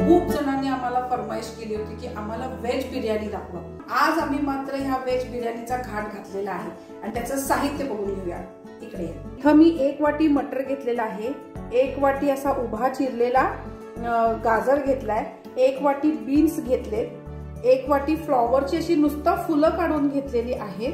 खूप जणांनी आम्हाला फरमाईश केली होती की आम्हाला व्हेज बिर्याणी दाखवा। आज आम्ही मात्र ह्या व्हेज बिर्याणीचा घाट घातलेला आहे आणि त्याचं साहित्य बघून घेऊया। इकडे इथं मी 1 वाटी मटर घेतलेला आहे, 1 वाटी असा उभा चिरलेला गाजर घेतलाय, 1 वाटी बीन्स घेतले, 1 वाटी फ्लॉवरची अशी नुसतं फुलं काढून घेतलेली आहे।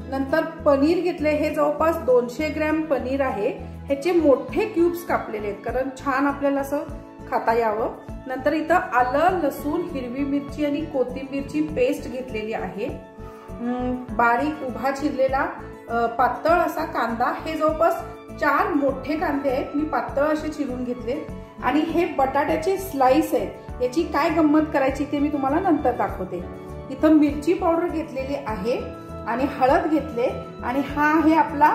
नंतर पनीर घेतले, हे जवळपास 200 ग्रॅम पनीर आहे। ह्याचे मोठे क्यूब्स कापलेले आहेत कारण छान आपल्याला असं खाता यावं। नंतर इथं आलं, लसूण, हिरवी मिरची आणि कोथिंबीरची पेस्ट घेतलेली आहे। बारीक उभा चिरलेला पातळ असा कांदा, हे जवळपास 4 मोठे कांदे आहेत, मी पातळ असे चिरून घेतले। आणि हे बटाट्याचे स्लाइस आहेत, याची काय गंमत करायची ते मी तुम्हाला नंतर दाखवते। इथं मिरची पावडर घेतलेली आहे आणि हळद घेतले आणि हा आहे आपला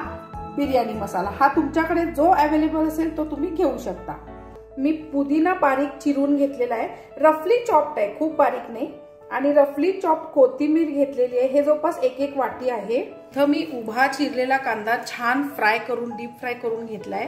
बिर्याणी मसाला। हा तुमच्याकडे जो अवेलेबल असेल तो तुम्ही घेऊ शकता। मी पुदिना बारीक चिरून घेतलेला आहे, रफली चॉप्ड आहे, खूप बारीक नाही। आणि रफली चॉप्ड कोथिंबीर घेतलेली आहे, हे जवळपास 1 वाटी आहे। तर मी उभा चिरलेला कांदा छान फ्राय करून डीप फ्राय करून घेतलाय,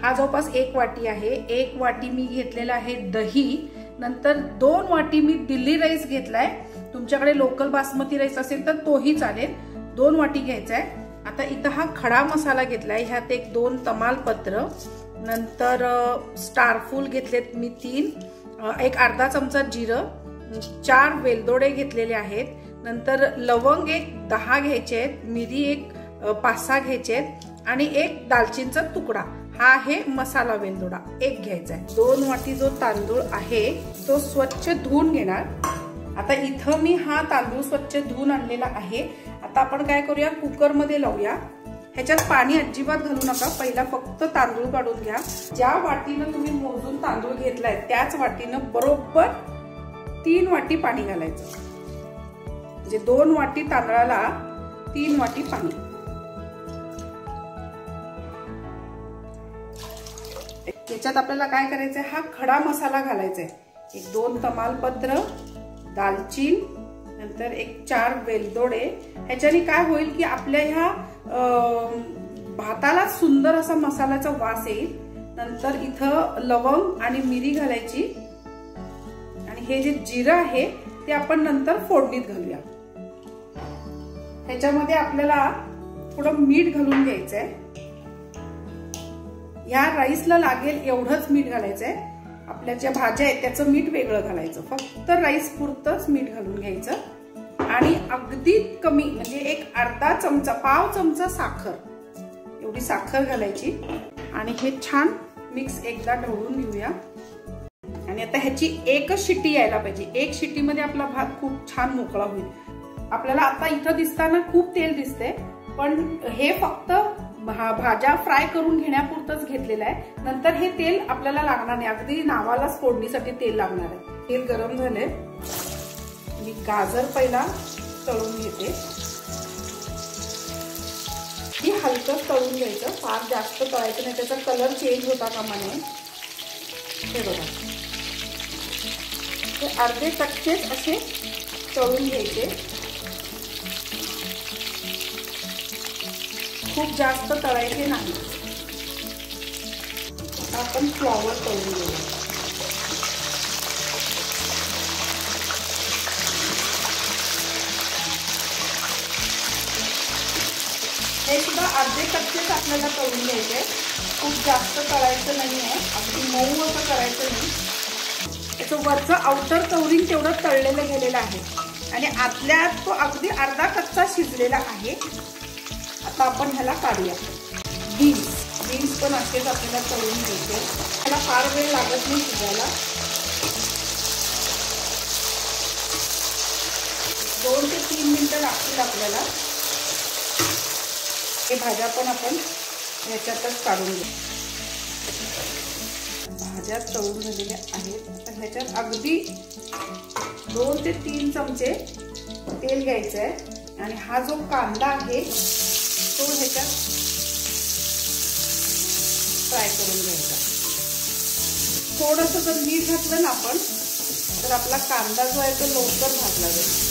हा जवळपास 1 वाटी आहे। 1 वाटी मी घेतलेला आहे दही। नंतर 2 वाटी मी दिल्ली राईस घेतलाय, तुमच्याकडे लोकल बासमती राईस असेल तर तोही चालेल, 2 वाटी घ्यायचा आहे। आता इथं हा खडा मसाला घेतलाय, ह्यात 1-2 तमालपत्र, नंतर स्टारफूल घेतलेत मी 3, एक अर्धा चमचा जिरं, 4 वेलदोडे घेतलेले आहेत। नंतर लवंग 10 घ्यायचे आहेत, मिरी 5-6 घ्यायचे आहेत आणि 1 दालचिनीचा तुकडा, हा आहे मसाला वेलदोडा 1 घ्यायचा आहे। 2 वाटी जो तांदूळ आहे तो स्वच्छ धुवून घेणार। आता इथं मी हा तांदूळ स्वच्छ धुवून आणलेला आहे। आता आपण काय करूया, कुकर मध्ये लावूया। ह्याच्यात पाणी अजिबात घालू नका, पहिला फक्त तांदूळ काढून घ्या। ज्या वाटीनं तुम्ही मोजून तांदूळ घेतलाय त्याच वाटीनं बरोबर 3 वाटी पाणी घालायचं, म्हणजे 2 वाटी तांदळाला 3 वाटी पाणी। याच्यात आपल्याला काय करायचंय, हा खडा मसाला घालायचा आहे। 1-2 तमालपत्र, दालचीन, नंतर 4 वेलदोडे। ह्याच्याने काय होईल की आपल्या ह्या भाताला सुंदर असा मसाल्याचा वास येईल। नंतर इथं लवंग आणि मिरी घालायची आणि हे जे जिरं आहे ते आपण नंतर फोडणीत घालूया। ह्याच्यामध्ये आपल्याला थोडं मीठ घालून घ्यायचंय, या राईसला लागेल एवढंच मीठ घालायचंय। आपल्या ज्या भाज्या आहेत त्याचं मीठ वेगळं घालायचं, फक्त राईस पुरतच मीठ घालून घ्यायचं आणि अगदी कमी म्हणजे 1 अर्धा चमचा, पाव चमचा साखर, एवढी साखर घालायची आणि हे छान मिक्स एकदा ढवळून घेऊया। आणि आता ह्याची 1च शिट्टी यायला पाहिजे, 1 शिट्टीमध्ये आपला भात खूप छान मोकळा होईल। आपल्याला आता इथं दिसताना खूप तेल दिसते, पण हे फक्त भाज्या फ्राय करून घेण्यापुरतच घेतलेलं आहे। नंतर हे तेल आपल्याला लागणार नाही, अगदी नावालाच फोडणीसाठी तेल लागणार आहे। तेल गरम झाले, मी गाजर पहिला तळून घेते। ही हलकं तळून घ्यायचं, फार जास्त तळायचं नाही, त्याचा कलर चेंज होता कामा नये। हे बघा, ते अर्धे कच्चेच असे तळून घ्यायचे, खूप जास्त तळायचे नाही। आपण फ्लॉवर तळून घेऊया। हे सुद्धा अर्धे कच्चेच आपल्याला तळून घ्यायचे, खूप जास्त तळायचं नाहीये, अगदी मऊ असं करायचं नाही। त्याचं वरचं आउटर कवरिंग तेवढं तळलेलं गेलेलं आहे आणि आतल्या तो अगदी अर्धा कच्चा शिजलेला आहे। आता आपण ह्याला काढूया। बीन्स पण असेच आपल्याला तळून घ्यायचे, त्याला फार वेळ लागत नाही शिजायला, 2 ते 3 मिनिटं लागतील आपल्याला। हे भाज्या पण आपण ह्याच्यातच काढून घेऊ। भाज्या तळून झालेल्या आहेत, आता ह्याच्यात अगदी 2 ते 3 चमचे तेल घ्यायचं आहे आणि हा जो कांदा आहे तो ह्याच्यात फ्राय करून घ्यायचा। थोडंसं जर मीठ घातलं ना आपण तर आपला कांदा जो आहे तो लवकर भाजला जाईल।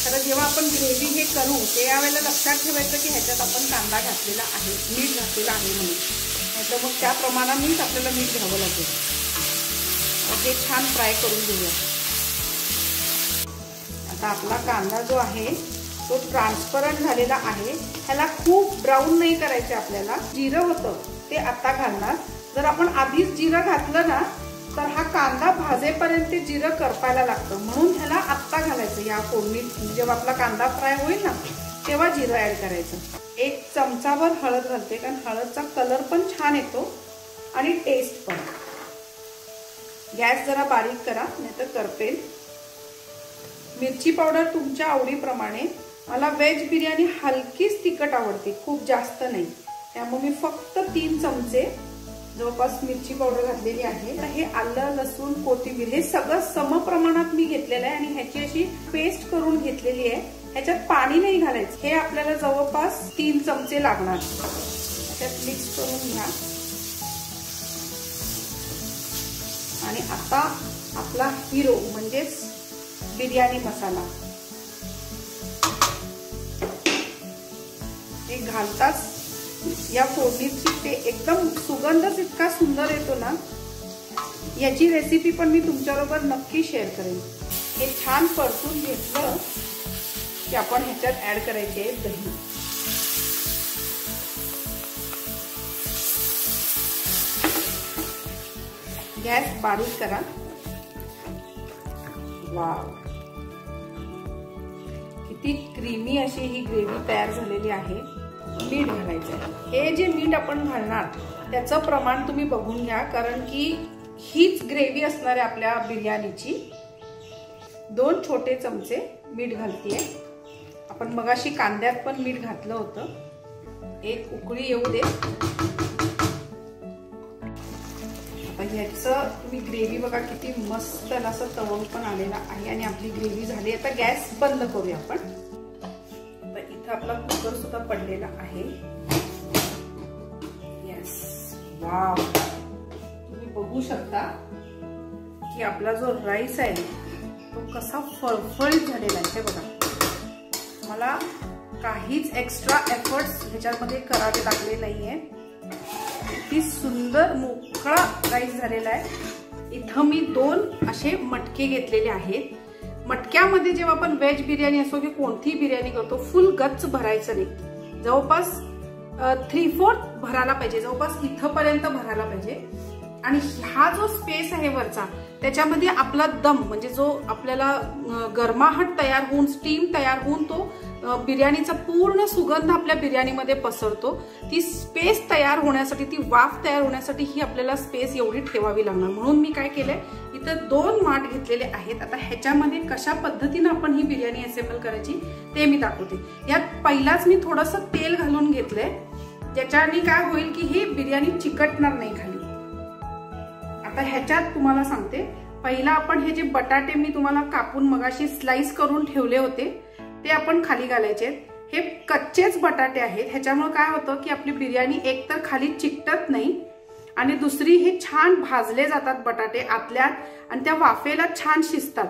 तर जेव्हा आपण ग्रेव्ही हे करू ते यावेळेला लक्षात ठेवायचं की ह्याच्यात आपण कांदा घातलेला आहे, मीठ घातलेलं आहे म्हणून, नाहीतर मग त्या प्रमाणानेच आपल्याला मीठ घ्यावं लागेल। हे छान फ्राय करून घेऊया। आता आपला कांदा जो आहे तो ट्रान्सपरंट झालेला आहे। ह्याला खूप ब्राऊन नाही करायचे आपल्याला। जिरं होतं ते आता घालणार। जर आपण आधीच जिरं घातलं ना तर हा कांदा भाजेपर्यंत जिरं करपायला लागतं, म्हणून ह्याला आत्ता घालायचं। या फोडणीत जेव्हा आपला कांदा फ्राय होईल ना तेव्हा जिरं ऍड करायचं। 1 चमचाभर हळद घालते, कारण हळदचा कलर पण छान येतो आणि टेस्ट पण। गॅस जरा बारीक करा नाहीतर करपेल। मिरची पावडर तुमच्या आवडीप्रमाणे। मला व्हेज बिर्याणी हलकीच तिखट आवडते, खूप जास्त नाही, त्यामुळे मी फक्त 3 चमचे जवळपास मिरची पावडर घातलेली आहे। हे आलं, लसूण, कोथिंबीर हे सगळं समप्रमाणात मी घेतलेलं आहे आणि ह्याची अशी पेस्ट करून घेतलेली आहे। ह्याच्यात पाणी नाही घालायचं। हे आपल्याला जवळपास 3 चमचे लागणार। ह्याच्यात मिक्स करून घ्या आणि आता आपला हिरो म्हणजेच बिर्याणी मसाला हे घालताच या फोडणीची ते एकदम सुगंधच इतका सुंदर येतो ना। याची रेसिपी पण मी तुमच्याबरोबर नक्की शेअर करेन। हे छान परतून घेतलं की आपण ह्याच्यात ऍड करायचे दही। गॅस बारीक करा। वाव, किती क्रीमी अशी ही ग्रेव्ही तयार झालेली आहे। मीठ घालायचं आहे। हे जे मीठ आपण घालणार त्याचं प्रमाण तुम्ही बघून घ्या, कारण की हीच ग्रेव्ही असणार आहे आपल्या बिर्याणीची। 2 छोटे चमचे मीठ घालतेय। आपण मगाशी कांद्यात पण मीठ घातलं होतं। एक उकळी येऊ दे। आता ह्याचं तुम्ही ग्रेव्ही बघा किती मस्त असं तवंग पण आलेला आहे आणि आपली ग्रेव्ही झाली। आता गॅस बंद करूया आपण। इथं आपला कुकर सुद्धा पडलेला आहे। येस, वाव, तुम्ही बघू शकता की आपला जो राईस आहे तो कसा फळफळीत झालेला आहे। हे बघा, मला काहीच एक्स्ट्रा एफर्ट्स ह्याच्यामध्ये करावे लागले नाहीये। किती सुंदर मोकळा राईस झालेला आहे। इथं मी 2 असे मटके घेतलेले आहेत। मटक्यामध्ये जेव्हा आपण व्हेज बिर्याणी असो की कोणतीही बिर्याणी करतो फुल गच्च भरायचं नाही। जवळपास 3/4 भरायला पाहिजे, जवळपास इथपर्यंत भरायला पाहिजे। आणि हा जो स्पेस आहे वरचा त्याच्यामध्ये आपला दम म्हणजे जो आपल्याला गरमाहट तयार होऊन स्टीम तयार होऊन तो बिर्याणीचा पूर्ण सुगंध आपल्या बिर्याणीमध्ये पसरतो। ती स्पेस तयार होण्यासाठी, ती वाफ तयार होण्यासाठी ही आपल्याला स्पेस एवढी ठेवावी लागणार। म्हणून मी काय केलंय, इथं 2 माठ घेतलेले आहेत। आता ह्याच्यामध्ये कशा पद्धतीने आपण ही बिर्याणी असेंबल करायची ते मी दाखवते। यात पहिलाच मी थोडंसं तेल घालून घेतलंय, ज्याच्याने काय होईल की ही बिर्याणी चिकटणार नाही खाली। आता ह्याच्यात तुम्हाला सांगते, पहिला आपण हे जे बटाटे मी तुम्हाला कापून मगाशी स्लाइस करून ठेवले होते ते आपण खाली घालायचे। हे कच्चेच बटाटे आहेत, ह्याच्यामुळे काय होतं की आपली बिर्याणी एकतर खाली चिकटत नाही आणि दुसरी हे छान भाजले जातात बटाटे आतल्यात आणि त्या वाफेला छान शिजतात।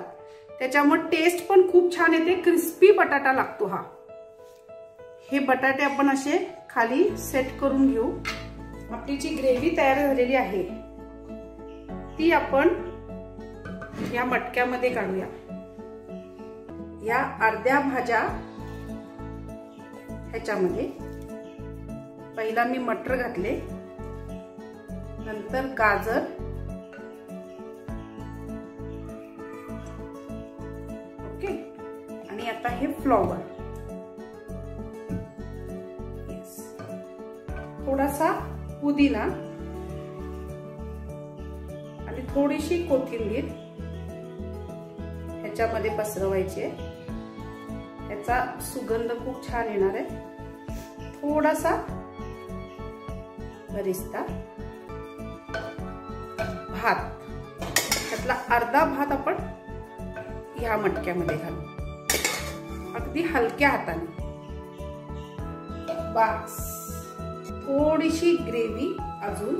त्याच्यामुळे टेस्ट पण खूप छान येते, क्रिस्पी बटाटा लागतो हा। हे बटाटे आपण असे खाली सेट करून घेऊ। आपली जी ग्रेव्ही तयार झालेली आहे ती आपण या मटक्यामध्ये काढूया। या अर्ध्या भाज्या ह्याच्यामध्ये, पहिला मी मटर घातले, नंतर गाजर, ओके, आणि आता हे फ्लॉवर, थोडासा पुदिना आणि थोडीशी कोथिंबीर ह्याच्यामध्ये पसरवायची। ह्याचा सुगंध खूप छान येणार आहे। थोडासा बरिस्ता, भात, त्यातला अर्धा भात आपण ह्या मटक्यामध्ये घालू, अगदी हलक्या हाताने। बस, थोडीशी ग्रेव्ही अजून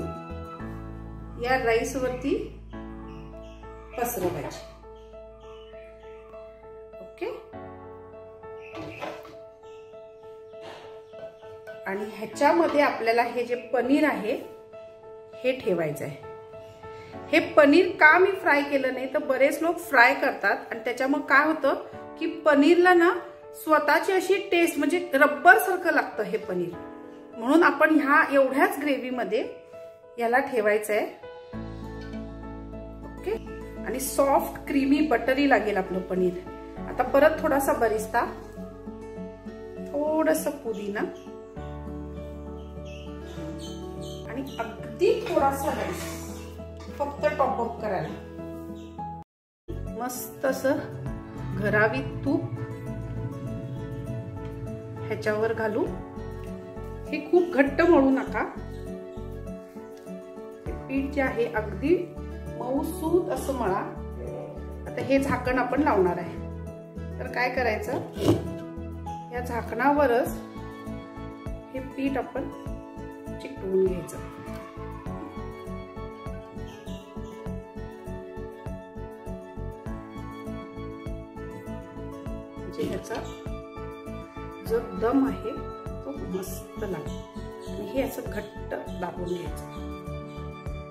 या राईस वरती पसरवायची, ओके। आणि ह्याच्यामध्ये आपल्याला हे जे पनीर आहे हे ठेवायचं आहे। हे पनीर का मी फ्राय केलं नाही, तर बरेच लोक फ्राय करतात आणि त्याच्यामुळे काय होतं की पनीरला ना स्वतःची अशी टेस्ट म्हणजे रब्बर सारखं लागतं हे पनीर. म्हणून आपण ह्या एवढ्याच ग्रेव्हीमध्ये याला ठेवायचं आहे. ओके. आणि सॉफ्ट क्रीमी बटरी लागेल आपलं पनीर. आता परत थोडासा बरिस्ता, थोडस पुदिना आणि अगदी थोडासा राईस, फक्त टॉप अप करायला. मस्त असं घरावी तूप ह्याच्यावर घालू. हे खूप घट्ट मळू नका. पीठ जे आहे अगदी मऊसूत असं मळा. आता हे झाकण आपण लावणार आहे. तर काय करायचं, या झाकणावरच हे पीठ आपण चिकटवून घ्यायचं. म्हणजे ह्याचा जो दम आहे तो मस्त लागेल. आणि हे असं घट्ट दाबून घ्यायचं.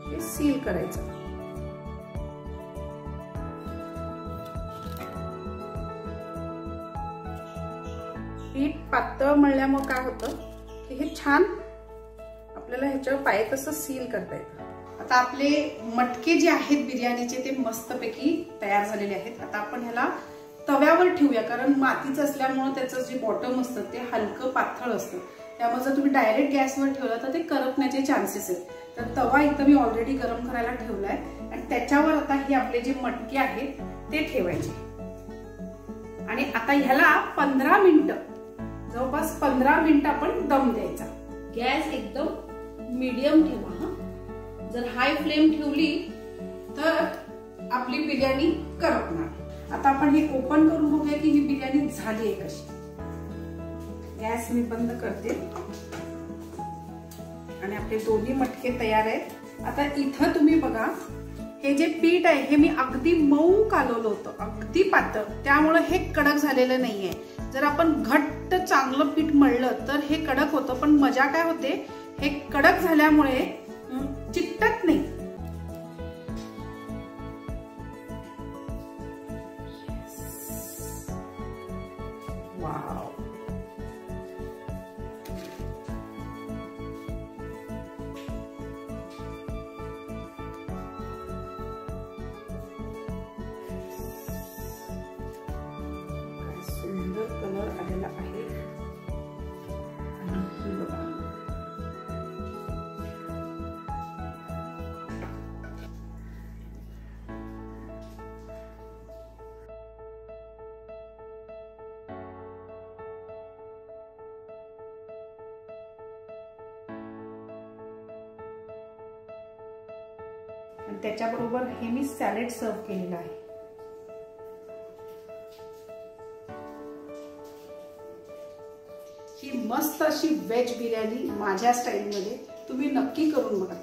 हे सील करायचं. पीठ पातळ मळल्यामुळे काय होतं की हे छान आपल्याला ह्याच्यावर पाय कसं सील करता येतं. आता आपले मटके जे आहेत बिर्याणीचे ते मस्तपैकी तयार झालेले आहेत. आता आपण ह्याला तव्यावर ठेवूया, कारण मातीचं असल्यामुळे त्याचं जे बॉटम असतं ते हलकं पातळ असतं. त्यामुळे जर तुम्ही डायरेक्ट गॅसवर ठेवलं तर ते करपण्याचे चान्सेस आहेत. तर तवा इथं मी ऑलरेडी गरम करायला ठेवलाय आणि त्याच्यावर आता हे आपले जे मटके आहेत ते ठेवायचे. आणि आता ह्याला 15 मिनिटं, जवळपास 15 मिनिटं आपण दम द्यायचा. गॅस एकदम मीडियम ठेवा. जर हाय फ्लेम ठेवली तर आपली बिर्याणी करपणार. आता आपण हे ओपन करून बघूया की ही बिर्याणी झाली आहे कशी. गॅस मी बंद करते आणि आपले दोन्ही मटके तयार आहेत. आता इथं तुम्ही बघा, हे जे पीठ आहे हे मी अगदी मऊ कालवलं होतं, अगदी पातळ. त्यामुळे हे कडक झालेलं नाहीये. जर आपण घट्ट चांगलं पीठ मळलं तर हे कडक होतं. पण मजा काय होते, हे कडक झाल्यामुळे चिकटत नाही. वाव. सुंदर कलर आलेला आहे. आणि बघा, त्याच्याबरोबर हे मी सॅलेड सर्व केलेलं आहे. ही मस्त अशी व्हेज बिर्याणी माझ्या स्टाईलमध्ये तुम्ही नक्की करून बघा.